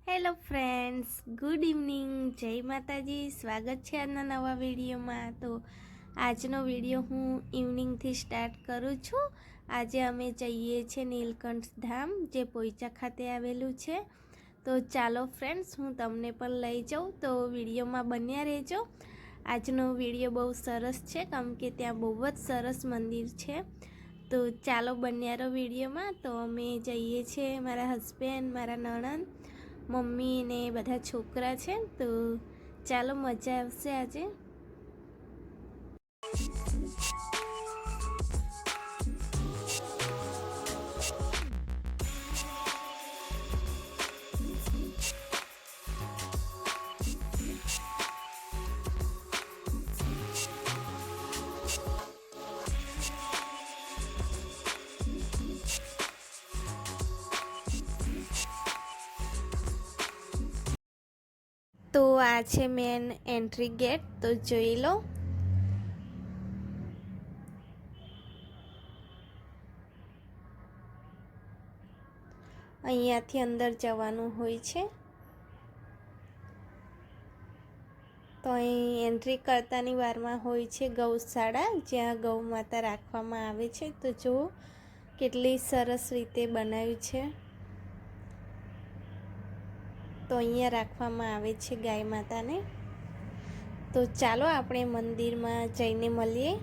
Hello friends, good evening. જય માતાજી. સ્વાગત છે આજના નવા વિડીયોમાં. તો આજનો વિડીયો હું ઇવનિંગથી સ્ટાર્ટ કરું છું. આજે અમે જઈએ છીએ નીલકંઠ ધામ, જે પોઈચા ખાતે આવેલું છે. તો ચાલો ફ્રેન્ડ્સ, હું તમને પણ લઈ જાઉં. તો વિડીયોમાં બન્યા રહેજો. આજનો વિડીયો બહુ સરસ છે, કેમ કે ત્યાં બહુ જ સરસ મંદિર છે. તો ચાલો બન્યા રહો વિડીયોમાં. તો અમે જઈએ છીએ, મારા હસબન્ડ, મારા નણંદ, મમ્મી ને બધા છોકરા છે. તો ચાલો, મજા આવશે આજે. તો આ છે મેન એન્ટ્રી ગેટ, તો જોઈ લો. અહીંયાથી અંદર જવાનું હોય છે. તો અહીં એન્ટ્રી કરતાની વારમાં હોય છે ગૌશાળા, જ્યાં ગૌ માતા રાખવામાં આવે છે. તો જુઓ કેટલી સરસ રીતે બનાવ્યું છે. તો અહીંયા રાખવામાં આવે છે ગાય માતાને. તો ચાલો આપણે મંદિરમાં જઈને મળીએ.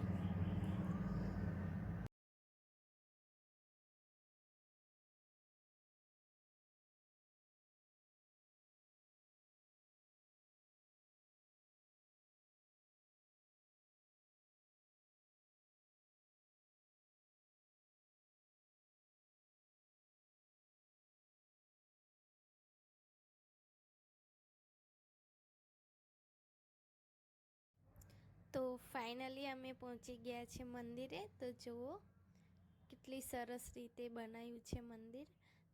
તો ફાઇનલી અમે પહોંચી ગયા છે મંદિરે. તો જુઓ કેટલી સરસ રીતે બનાવ્યું છે મંદિર.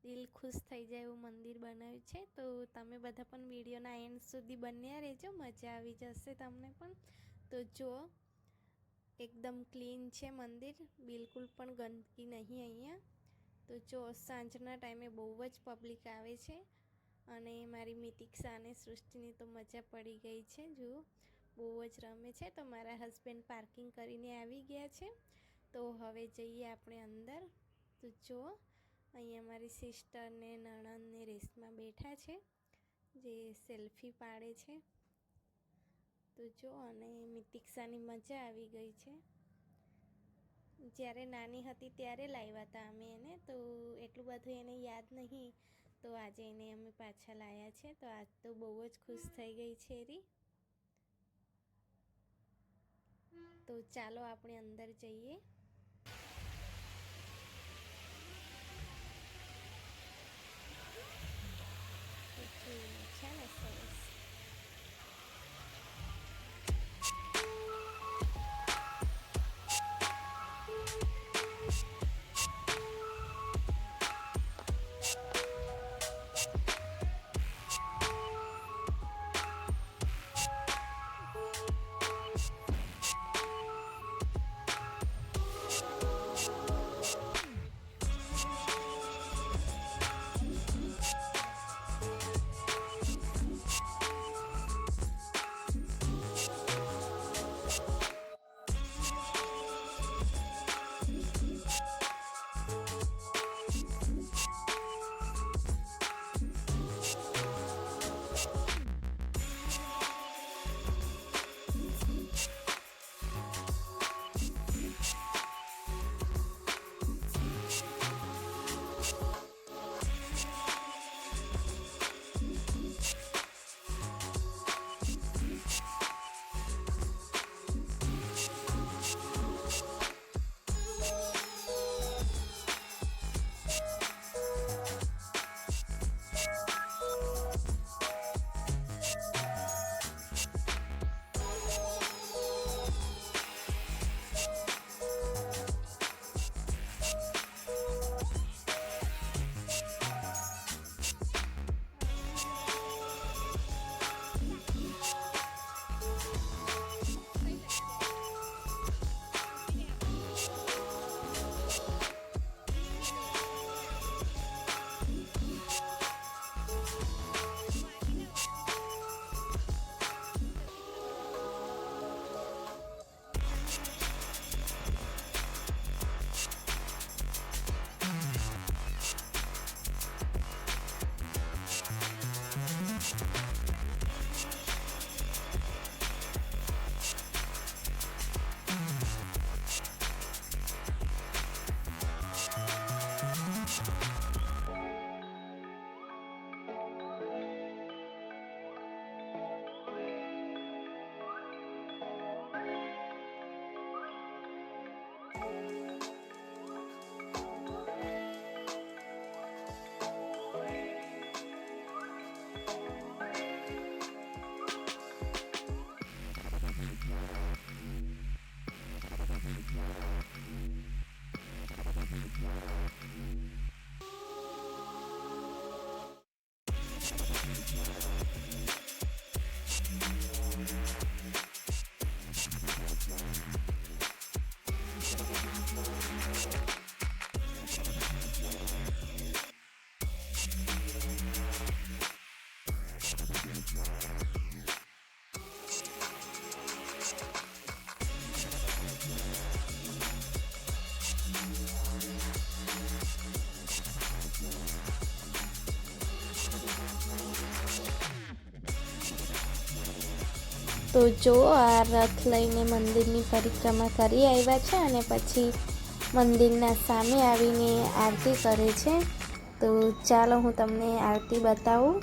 દિલ ખુશ થઈ જાય એવું મંદિર બનાવ્યું છે. તો તમે બધા પણ વિડીયોના એન્ડ સુધી બન્યા રહેજો, મજા આવી જશે તમને પણ. તો જુઓ એકદમ ક્લીન છે મંદિર, બિલકુલ પણ ગંદકી નહીં અહીંયા. તો જો સાંજના ટાઈમે બહુ જ પબ્લિક આવે છે. અને મારી મિતિક્ષા અને સૃષ્ટિની તો મજા પડી ગઈ છે. જુઓ બહુ જ રમે છે. તો મારા હસબન્ડ પાર્કિંગ કરીને આવી ગયા છે. તો હવે જઈએ આપણે અંદર. તો જુઓ અહીંયા મારી સિસ્ટર ને નણંદ ને રેસમાં બેઠા છે, જે સેલ્ફી પાડે છે. તો જો, અને મિતિક્ષાની મજા આવી ગઈ છે. જ્યારે નાની હતી ત્યારે લાવ્યા હતા અમે એને, તો એટલું બધું એને યાદ નહીં. તો આજે એને અમે પાછા લાવ્યા છે. તો આજ તો બહુ જ ખુશ થઈ ગઈ છે એરી. તો ચાલો આપણે અંદર જઈએ. છે ને સરસ. તો જો આ રથ લઈને મંદિરની પરિક્રમા કરી આવ્યા છે અને પછી મંદિરના સામે આવીને આરતી કરે છે. તો ચાલો હું તમને આરતી બતાવું.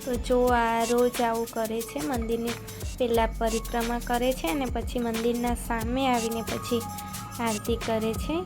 તો જો આ રોજ આવું કરે છે, મંદિરની પહેલાં પરિક્રમા કરે છે અને પછી મંદિરના સામે આવીને પછી આરતી કરે છે.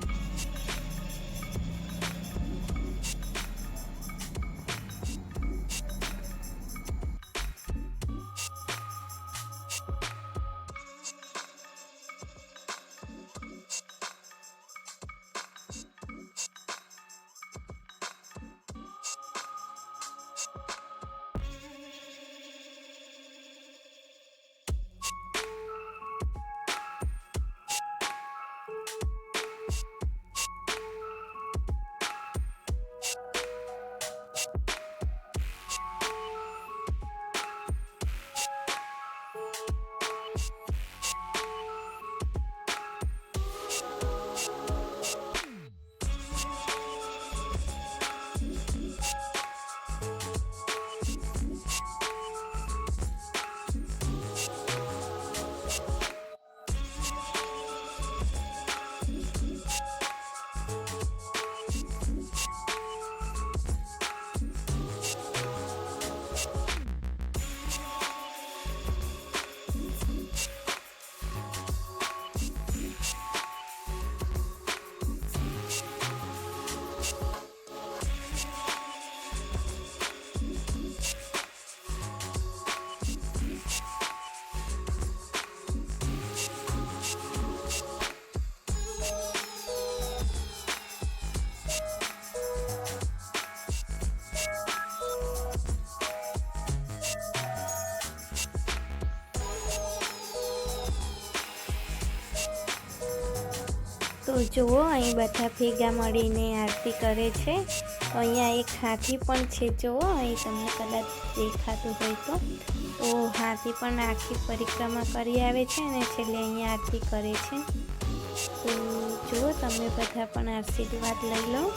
તો જુઓ અહીં બધા ભેગા મળીને આરતી કરે છે. તો અહીંયા એક હાથી પણ છે. જુઓ અહીં તમને કદાચ દેખાતું હોય તો હાથી પણ આખી પરિક્રમા કરી આવે છે અને છેલ્લે અહીંયા આરતી કરે છે. તો જુઓ તમે બધા પણ આશીર્વાદ લઈ લો.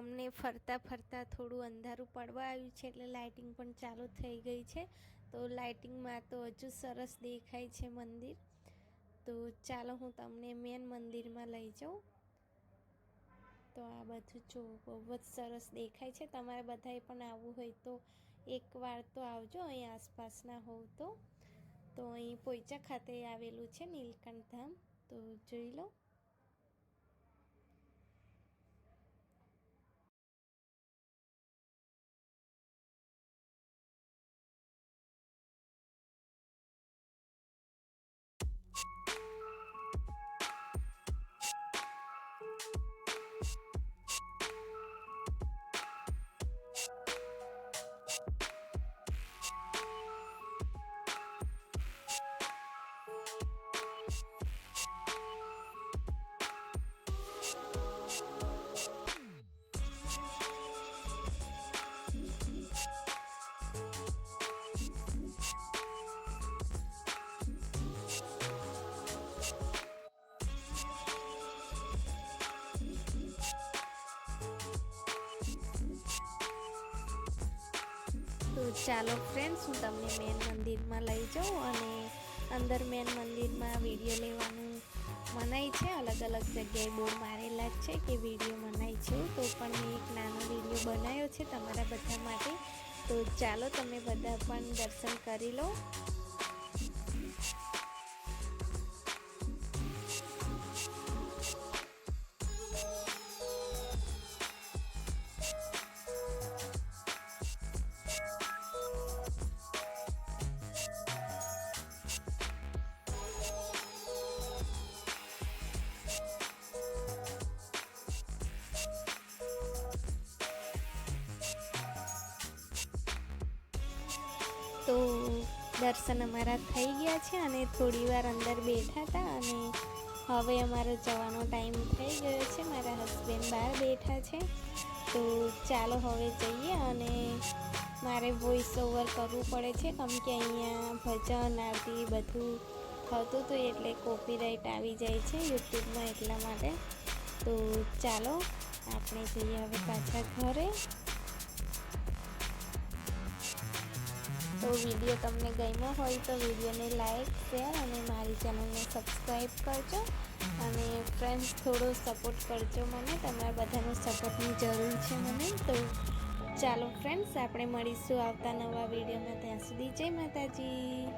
અમને ફરતા ફરતા થોડું અંધારું પડવા આવ્યું છે એટલે લાઇટિંગ પણ ચાલુ થઈ ગઈ છે. તો લાઇટિંગમાં તો હજુ સરસ દેખાય છે મંદિર. તો ચાલો હું તમને મેન મંદિરમાં લઈ જાઉં. તો આ બધું જો બહુ જ સરસ દેખાય છે. તમારે બધાએ પણ આવવું હોય તો એકવાર તો આવજો અહીં આસપાસના હોવ તો અહીં પોઈચા ખાતે આવેલું છે નીલકંઠ ધામ. તો જોઈ લો. ચાલો ફ્રેન્ડ્સ, હું તમને મેન મંદિરમાં લઈ જાઉં અને અંદર મેન મંદિરમાં વિડીયો લેવાનું મનાઈ છે. અલગ અલગ જગ્યાએ બોર્ડ મારેલા જ છે કે વિડીયો મનાઈ છે, તો પણ મેં એક નાનો વિડીયો બનાવ્યો છે તમારા બધા માટે. તો ચાલો તમે બધા પણ દર્શન કરી લો. તો દર્શન અમારા થઈ ગયા છે અને થોડી વાર અંદર બેઠા હતા અને હવે અમારો જવાનો ટાઈમ થઈ ગયો છે. મારા હસબન્ડ બહાર બેઠા છે. તો ચાલો હવે જઈએ. અને મારે વોઇસ ઓવર કરવું પડે છે કેમ કે અહીંયા ભજન આરતી બધું થતું હતું એટલે કોપીરાઇટ આવી જાય છે યુટ્યુબમાં, એટલા માટે. તો ચાલો આપણે જઈએ હવે પાછા ઘરે. તો વિડીયો તમને ગમ્યો હોય તો વિડીયોને લાઈક, શેર અને મારી ચેનલને સબસ્ક્રાઈબ કરજો. અને ફ્રેન્ડ્સ થોડો સપોર્ટ કરજો મને, તમારા બધાનો સપોર્ટની જરૂર છે મને. તો ચાલો ફ્રેન્ડ્સ, આપણે મળીશું આવતા નવા વિડીયોમાં. ત્યાં સુધી જય માતાજી.